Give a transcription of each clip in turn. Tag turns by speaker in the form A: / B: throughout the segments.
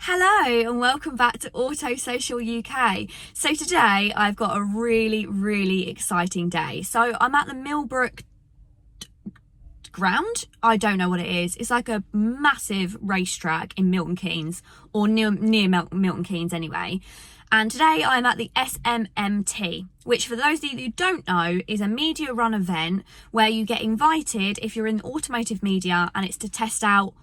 A: Hello and welcome back to Auto Social UK. So today I've got a really exciting day. So I'm at the Millbrook ground. I don't know what it is. It's like a massive racetrack in Milton Keynes, or near Milton Keynes anyway. And today I'm at the SMMT, which for those of you who don't know is a media run event where you get invited if you're in automotive media, and it's to test out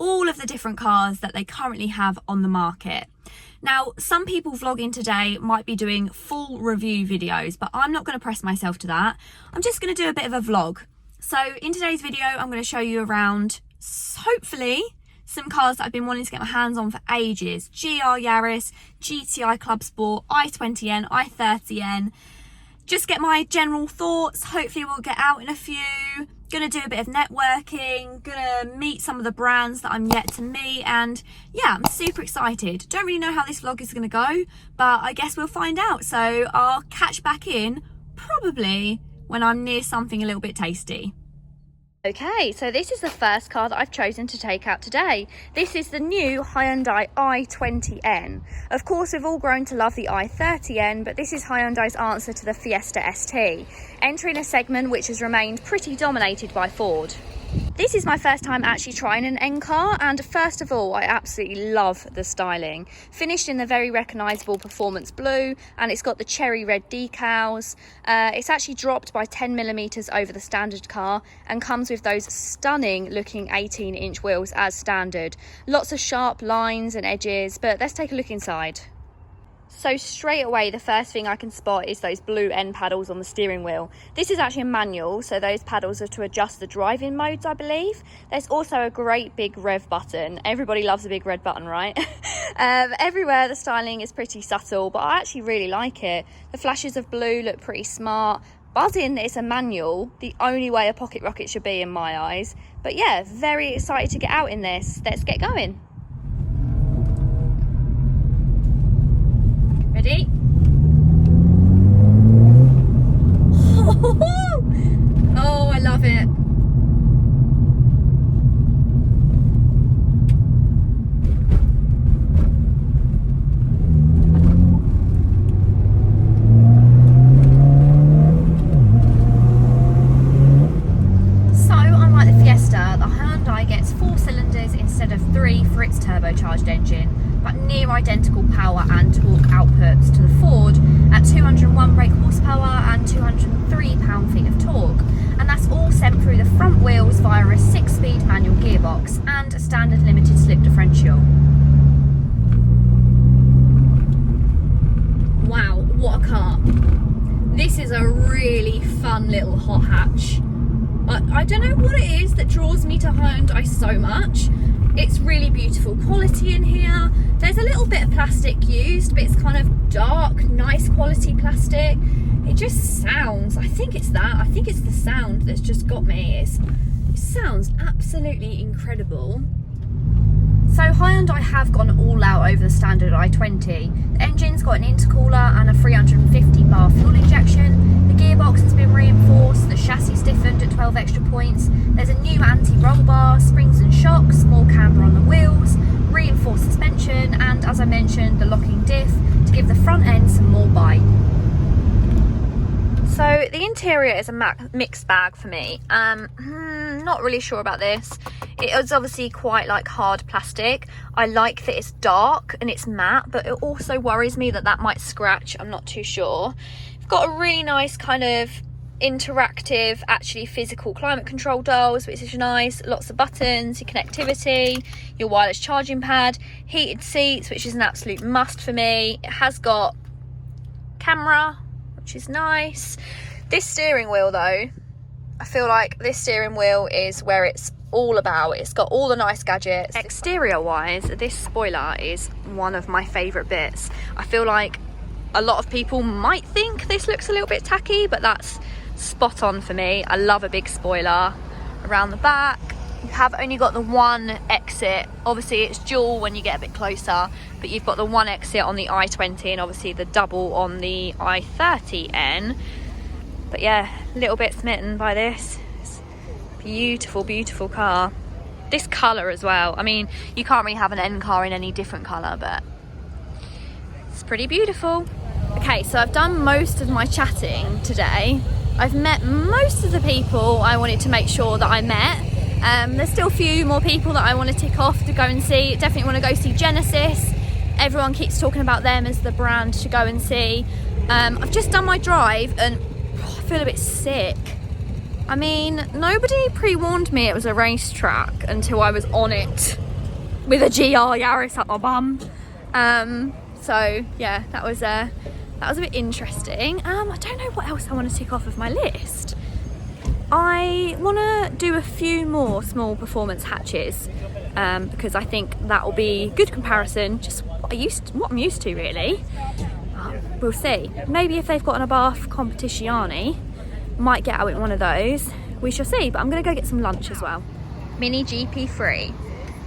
A: all of the different cars that they currently have on the market. Now, some people vlogging today might be doing full review videos, but I'm not going to press myself to that. I'm just going to do a bit of a vlog. So in today's video, I'm going to show you around, hopefully, some cars that I've been wanting to get my hands on for ages. GR Yaris, GTI Club Sport, i20N, i30N. Just get my general thoughts. Hopefully we'll get out in a few. Gonna do a bit of networking, gonna meet some of the brands that I'm yet to meet, and yeah, I'm super excited. Don't really know how this vlog is gonna go, but I guess we'll find out. So I'll catch back in probably when I'm near something a little bit tasty. Okay, so this is the first car that I've chosen to take out today. This is the new Hyundai i20N. Of course, we've all grown to love the i30N, but this is Hyundai's answer to the Fiesta ST, entering a segment which has remained pretty dominated by Ford. This is my first time actually trying an N car, and first of all, I absolutely love the styling. Finished in the very recognisable performance blue, and it's got the cherry red decals. It's actually dropped by 10mm over the standard car and comes with those stunning looking 18-inch wheels as standard. Lots of sharp lines and edges, but let's take a look inside. So straight away, the first thing I can spot is those blue end paddles on the steering wheel. This is actually a manual, so those paddles are to adjust the driving modes, I believe. There's also a great big rev button. Everybody loves a big red button, right? Everywhere the styling is pretty subtle, but I actually really like it. The flashes of blue look pretty smart. Buzzing that it's a manual, the only way a pocket rocket should be in my eyes. But yeah, very excited to get out in this. Let's get going. Ready? Oh, I love it. So, unlike the Fiesta, the Hyundai gets 4 cylinders instead of 3 for its turbocharged engine, but near identical power and torque outputs to the Ford at 201 brake horsepower and 203 pound-feet of torque, and that's all sent through the front wheels via a 6-speed manual gearbox and a standard limited slip differential. Wow, what a car. This is a really fun little hot hatch. I don't know what it is that draws me to Hyundai so much. It's really beautiful quality in here. There's a little bit of plastic used, but it's kind of dark, nice quality plastic. It just sounds, I think it's the sound that's just got me. It sounds absolutely incredible. So Hyundai have gone all out over the standard i20. The engine's got an intercooler and a 350 bar fuel injection. The gearbox has been reinforced, the chassis stiffened at 12 extra points. There's a new anti-roll bar, springs and shocks, more camber on the wheels, reinforced suspension, and as I mentioned, the locking diff to give the front end some more bite. So the interior is a mixed bag for me. Not really sure about this. It is obviously quite like hard plastic. I like that it's dark and it's matte, but it also worries me that that might scratch. I'm not too sure. It's got a really nice kind of interactive, actually physical climate control dials, which is nice. Lots of buttons, your connectivity, your wireless charging pad, heated seats, which is an absolute must for me. It has got camera, which is nice. This steering wheel though, I feel like this steering wheel is where it's all about. It's got all the nice gadgets. Exterior wise, this spoiler is one of my favourite bits. I feel like a lot of people might think this looks a little bit tacky, but that's spot on for me. I love a big spoiler. Around the back, you have only got the one exit. Obviously it's dual when you get a bit closer, but you've got the one exit on the i20 and obviously the double on the i30N. But yeah, a little bit smitten by this. It's a beautiful car. this colour as well. I mean, you can't really have an N car in any different colour, but it's pretty beautiful. Okay, so I've done most of my chatting today. I've met most of the people I wanted to make sure that I met. There's still a few more people that I want to tick off to go and see. Definitely want to go see Genesis. Everyone keeps talking about them as the brand to go and see. I've just done my drive and I feel a bit sick. I mean, nobody pre-warned me it was a racetrack until I was on it with a GR Yaris up my bum. So yeah, that was a bit interesting. I don't know what else I want to tick off of my list. I want to do a few more small performance hatches because I think that will be good comparison, just what I'm used to really. We'll see. Maybe if they've got an Abarth Competition, might get out in one of those. We shall see, but I'm going to go get some lunch as well. Mini GP3.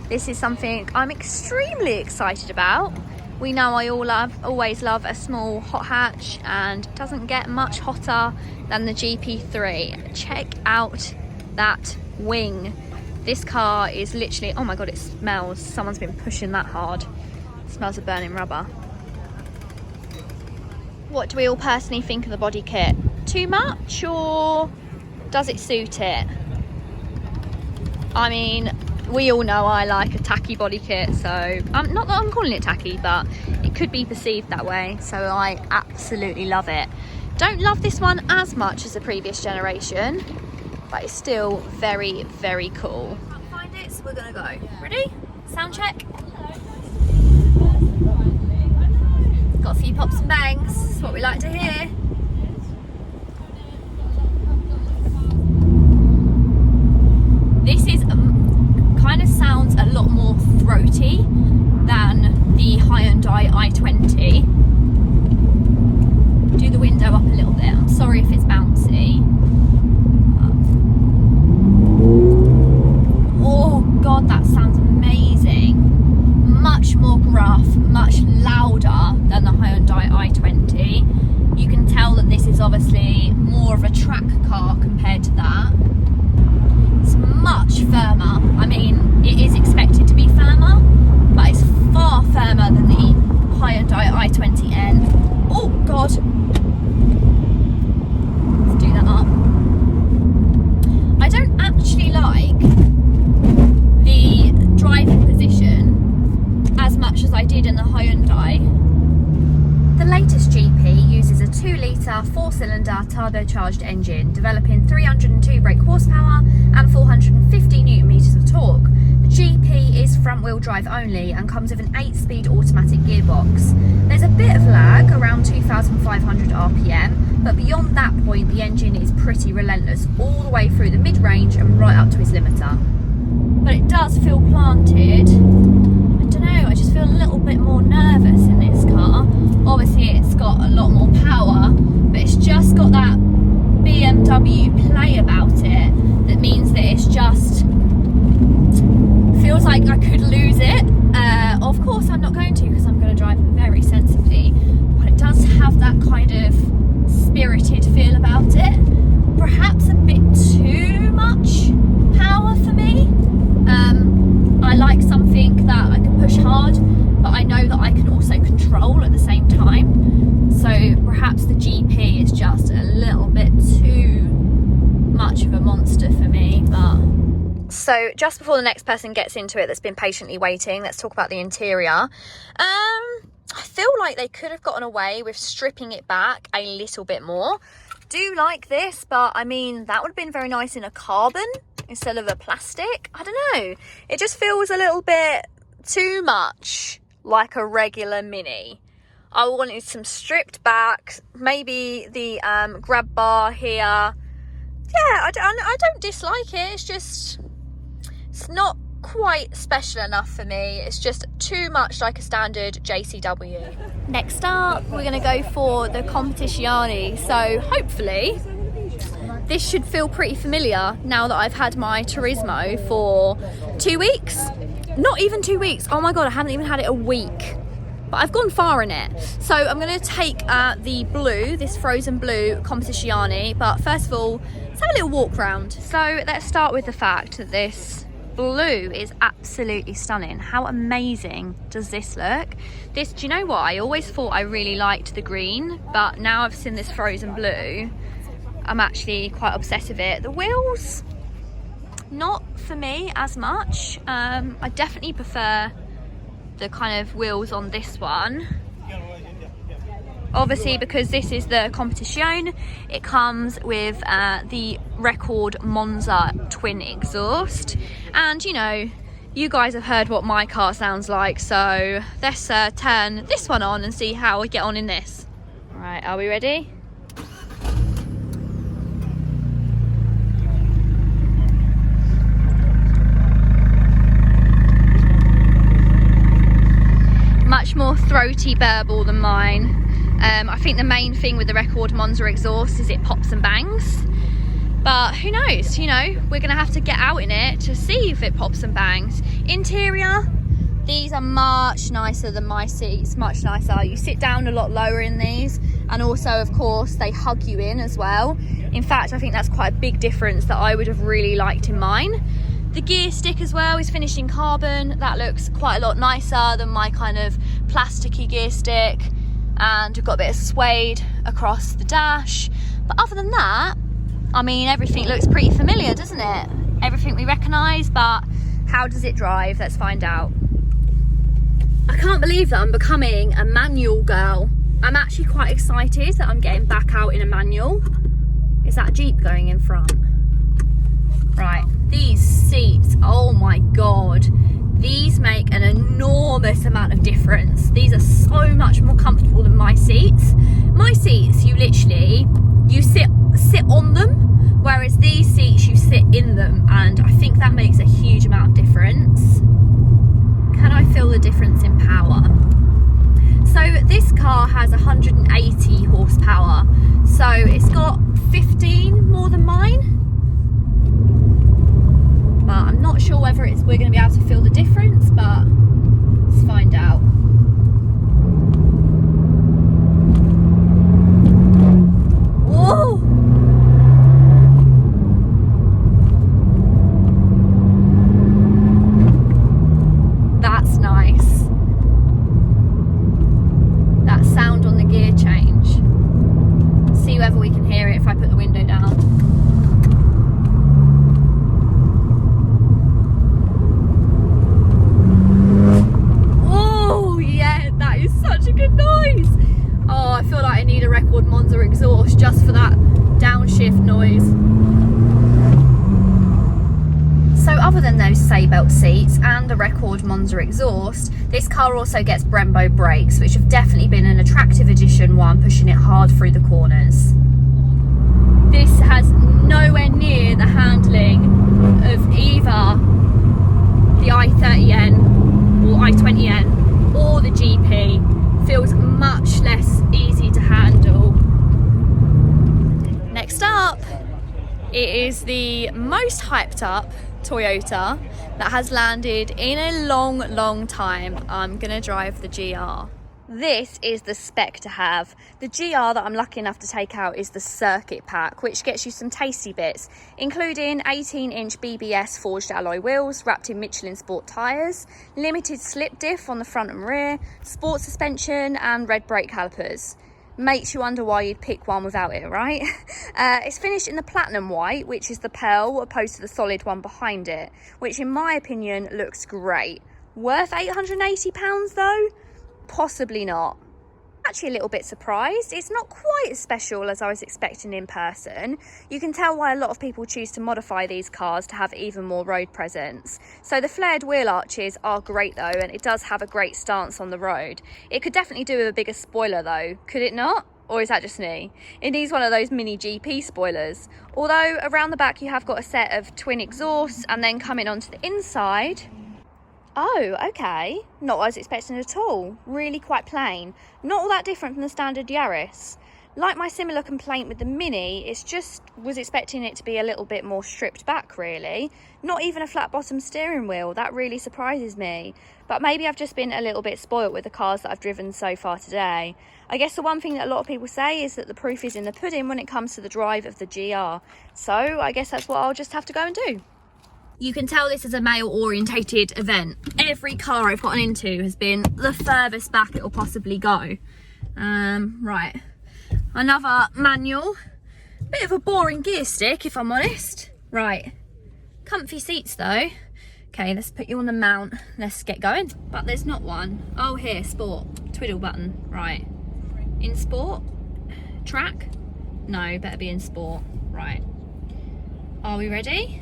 A: This is something I'm extremely excited about. We know I always love a small hot hatch, and it doesn't get much hotter than the GP3. Check out that wing. This car is literally, oh my god, it smells. Someone's been pushing that hard. It smells of burning rubber. What do we all personally think of the body kit? Too much, or does it suit it? I mean, we all know I like a tacky body kit, so not that I'm calling it tacky, but it could be perceived that way, so I absolutely love it. Don't love this one as much as the previous generation, but it's still very, very cool. Can't find it, so we're gonna go. Ready? Sound check. Got a few pops and bangs. That's what we like to hear. This is kind of sounds a lot more throaty than the Hyundai i20. Do the window up a little bit. I'm sorry if it's bouncy. Oh god, that sounds amazing. Much more gruff, much louder than the Hyundai i20. You can tell that this is obviously more of a track car compared to that. It's much firmer. I mean, it is expected to be firmer, but it's far firmer than the Hyundai i20N. Oh god. Let's do that up. I don't actually like the driving position as much as I did in the Hyundai. The latest GP uses a 2-litre 4-cylinder turbocharged engine, developing 302 brake horsepower and 450 newton meters of torque. The GP is front-wheel drive only and comes with an 8-speed automatic gearbox. There's a bit of lag, around 2,500 RPM, but beyond that point the engine is pretty relentless all the way through the mid-range and right up to its limiter. But it does feel planted. I don't know, I just feel a little bit more nervous in this car. Obviously it's got a lot more power, but it's just got that BMW play about it that means that it's just feels like I could lose it. Of course I'm not going to, because I'm going to drive very sensibly, but it does have that kind of spirited feel about it. Perhaps a bit too much power for me. I like something that I can push hard, but I know that I can also control at the same time. So perhaps the GP is just a little bit too much of a monster for me. But so just before the next person gets into it that's been patiently waiting, let's talk about the interior. I feel like they could have gotten away with stripping it back a little bit more. Do like this, but I mean, that would have been very nice in a carbon instead of a plastic. I don't know, it just feels a little bit too much like a regular Mini. I wanted some stripped back, maybe the grab bar here. Yeah, I don't dislike it, it's just, it's not quite special enough for me. It's just too much like a standard JCW. Next up, we're going to go for the Competition. So hopefully this should feel pretty familiar now that I've had my Turismo for 2 weeks. Not even 2 weeks. Oh my god, I haven't even had it a week. But I've gone far in it. So I'm going to take the blue, this frozen blue Competition. But first of all, let's have a little walk round. So let's start with the fact that this blue is absolutely stunning. How amazing does this look? This, do you know what? I always thought I really liked the green, but now I've seen this frozen blue, I'm actually quite obsessed with it. The wheels, not for me as much. I definitely prefer the kind of wheels on this one. Obviously, because this is the Competition, it comes with the Record Monza twin exhaust. And you know, you guys have heard what my car sounds like, so let's turn this one on and see how we get on in this. All right, are we ready? Much more throaty burble than mine. I think the main thing with the Record Monza exhaust is it pops and bangs, but who knows, you know, we're gonna have to get out in it to see if it pops and bangs. Interior, these are much nicer than my seats, much nicer. You sit down a lot lower in these, and also of course they hug you in as well. In fact, I think that's quite a big difference that I would have really liked in mine. The gear stick as well is finished in carbon. That looks quite a lot nicer than my kind of plasticky gear stick. And we've got a bit of suede across the dash. But other than that, I mean, everything looks pretty familiar, doesn't it? Everything we recognise, but how does it drive? Let's find out. I can't believe that I'm becoming a manual girl. I'm actually quite excited that I'm getting back out in a manual. Is that a Jeep going in front? Right, these seats, oh my God. These make an enormous amount of difference. These are so much more comfortable than my seats. My seats, you literally, you sit on them, whereas these seats, you sit in them, and I think that makes a huge amount of difference. Can I feel the difference in power? So this car has 180 horsepower, so it's got 15 more than mine. But I'm not sure whether we're going to be able to feel the difference, but let's find out. Whoa! That's nice. That sound on the gear change. See whether we can hear it if I put the window down. Good noise. Oh, I feel like I need a Record Monza exhaust just for that downshift noise. So other than those Seatbelt seats and the Record Monza exhaust, this car also gets Brembo brakes, which have definitely been an attractive addition while I'm pushing it hard through the corners. This has nowhere near the handling of either the i30N or i20N or the GP. Feels much less easy to handle. Next up, it is the most hyped up Toyota that has landed in a long time. I'm gonna drive the GR. This is the spec to have. The GR that I'm lucky enough to take out is the circuit pack, which gets you some tasty bits, including 18-inch BBS forged alloy wheels wrapped in Michelin Sport tyres, limited slip diff on the front and rear, sport suspension and red brake calipers. Makes you wonder why you'd pick one without it, right? It's finished in the platinum white, which is the pearl, opposed to the solid one behind it, which in my opinion looks great. Worth £880 though? Possibly not. Actually a little bit surprised. It's not quite as special as I was expecting in person. You can tell why a lot of people choose to modify these cars to have even more road presence. So the flared wheel arches are great though, and it does have a great stance on the road. It could definitely do with a bigger spoiler though, could it not? Or is that just me? It needs one of those Mini GP spoilers. Although around the back you have got a set of twin exhausts, and then coming onto the inside, oh, okay. Not what I was expecting at all. Really quite plain. Not all that different from the standard Yaris. Like my similar complaint with the Mini, it's just was expecting it to be a little bit more stripped back, really. Not even a flat bottom steering wheel. That really surprises me. But maybe I've just been a little bit spoilt with the cars that I've driven so far today. I guess the one thing that a lot of people say is that the proof is in the pudding when it comes to the drive of the GR. So I guess that's what I'll just have to go and do. You can tell this is a male orientated event. Every car I've gotten into has been the furthest back it will possibly go. Right, another manual. Bit of a boring gear stick, if I'm honest. Right, comfy seats though. Okay, let's put you on the mount. Let's get going. But there's not one. Oh, here, sport. Twiddle button. Right. In sport. Track. No, better be in sport. Right. Are we ready?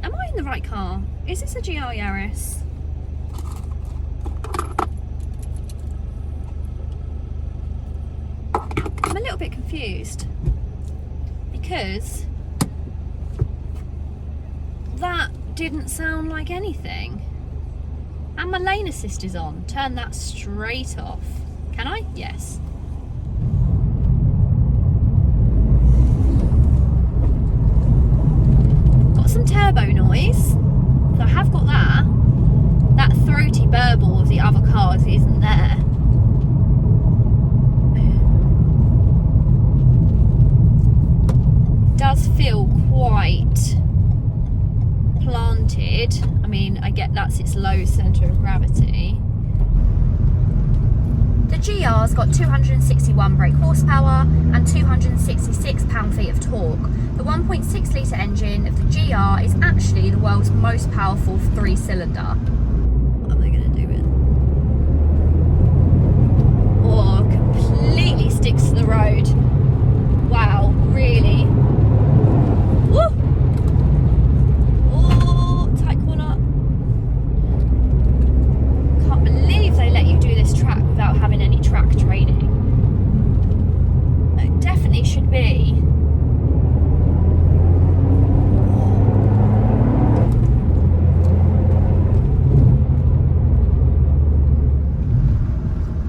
A: Am I in the right car? Is this a GR Yaris? I'm a little bit confused because that didn't sound like anything. And my lane assist is on. Turn that straight off. Can I? Yes. Got some turbo noise. So I have got that. That throaty burble of the other cars isn't there. Does feel quite planted. I mean, I get that's its low centre of gravity. The GR's got 261 brake horsepower and 266 pound-feet of torque. The 1.6 litre engine of the GR is actually the world's most powerful 3-cylinder. What am I going to do it? Oh, completely sticks to the road. Wow, really? Woo! Oh, tight corner. Can't believe they let you do this track without having any track training. It definitely should be.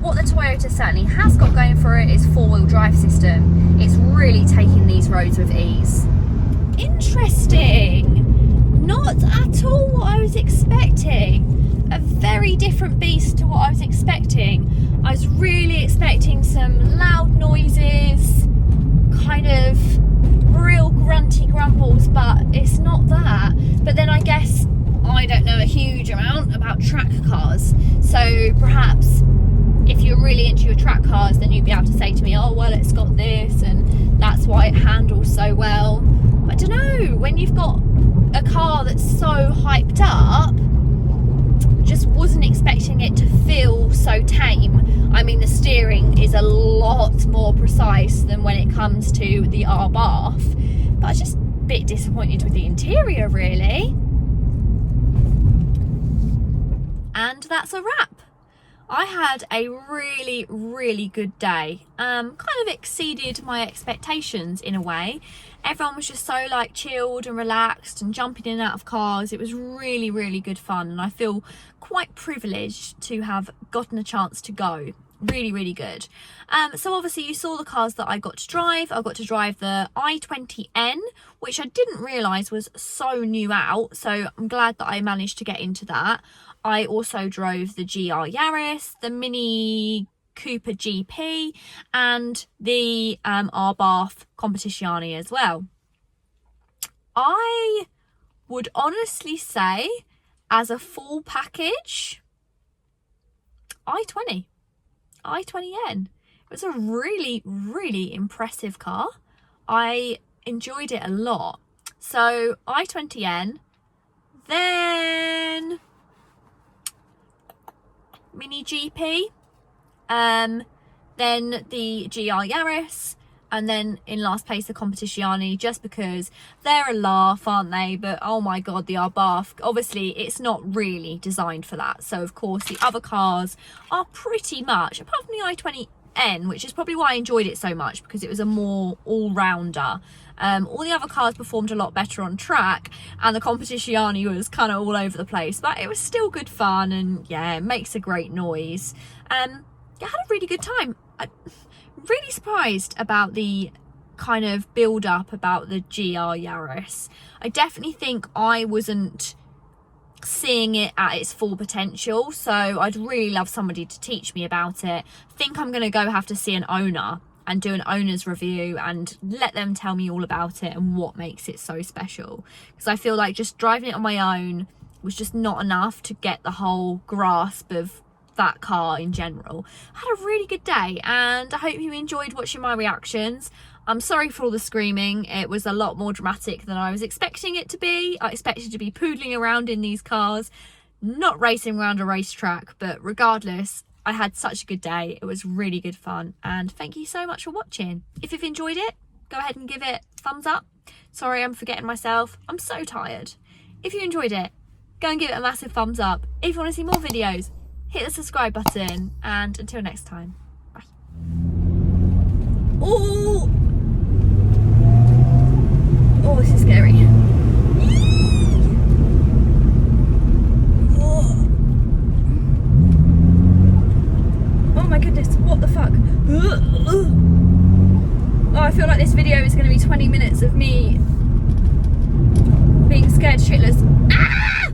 A: What the Toyota certainly has got going for it is 4-wheel drive system. It's really taking these roads with ease. Interesting. Not at all what I was expecting. A very different beast to what I was expecting. I was really expecting some loud noises, kind of real grunty grumbles, but it's not that. But then I guess I don't know a huge amount about track cars, so perhaps if you're really into your track cars, then you'd be able to say to me, oh well, it's got this and that's why it handles so well. I don't know, when you've got a car that's so hyped up, just wasn't expecting it to feel so tame. I mean, the steering is a lot more precise than when it comes to the Abarth, but I was just a bit disappointed with the interior, really. And that's a wrap. I had a really, really good day. Kind of exceeded my expectations in a way. Everyone was just so like chilled and relaxed and jumping in and out of cars. It was really, really good fun, and I feel quite privileged to have gotten a chance to go. Really, really good. So obviously you saw the cars that I got to drive. I got to drive the i20N, which I didn't realise was so new out, so I'm glad that I managed to get into that. I also drove the GR Yaris, the Mini GP3, and the Abarth Competition as well. I would honestly say, as a full package, i20N. It was a really, really impressive car. I enjoyed it a lot. So i20N, then Mini GP, then the GR Yaris, and then in last place the Competition, just because they're a laugh, aren't they? But oh my god, the Abarth, obviously it's not really designed for that, so of course the other cars are pretty much, apart from the i20N, which is probably why I enjoyed it so much, because it was a more all-rounder. All the other cars performed a lot better on track, and the Competition was kind of all over the place, but it was still good fun, and yeah, it makes a great noise. I had a really good time. I'm really surprised about the kind of build up about the GR Yaris. I definitely think I wasn't seeing it at its full potential, so I'd really love somebody to teach me about it. I think I'm gonna go have to see an owner and do an owner's review and let them tell me all about it and what makes it so special. Because I feel like just driving it on my own was just not enough to get the whole grasp of that car in general. I had a really good day, and I hope you enjoyed watching my reactions. I'm sorry for all the screaming. It was a lot more dramatic than I was expecting it to be. I expected to be poodling around in these cars, not racing around a racetrack, but regardless, I had such a good day. It was really good fun, and thank you so much for watching. If you've enjoyed it, go ahead and give it a thumbs up. Sorry, I'm forgetting myself. I'm so tired. If you enjoyed it, go and give it a massive thumbs up. If you want to see more videos, hit the subscribe button, and until next time, bye. Oh, this is scary. Oh my goodness, what the fuck? Oh, I feel like this video is going to be 20 minutes of me being scared shitless. Ah!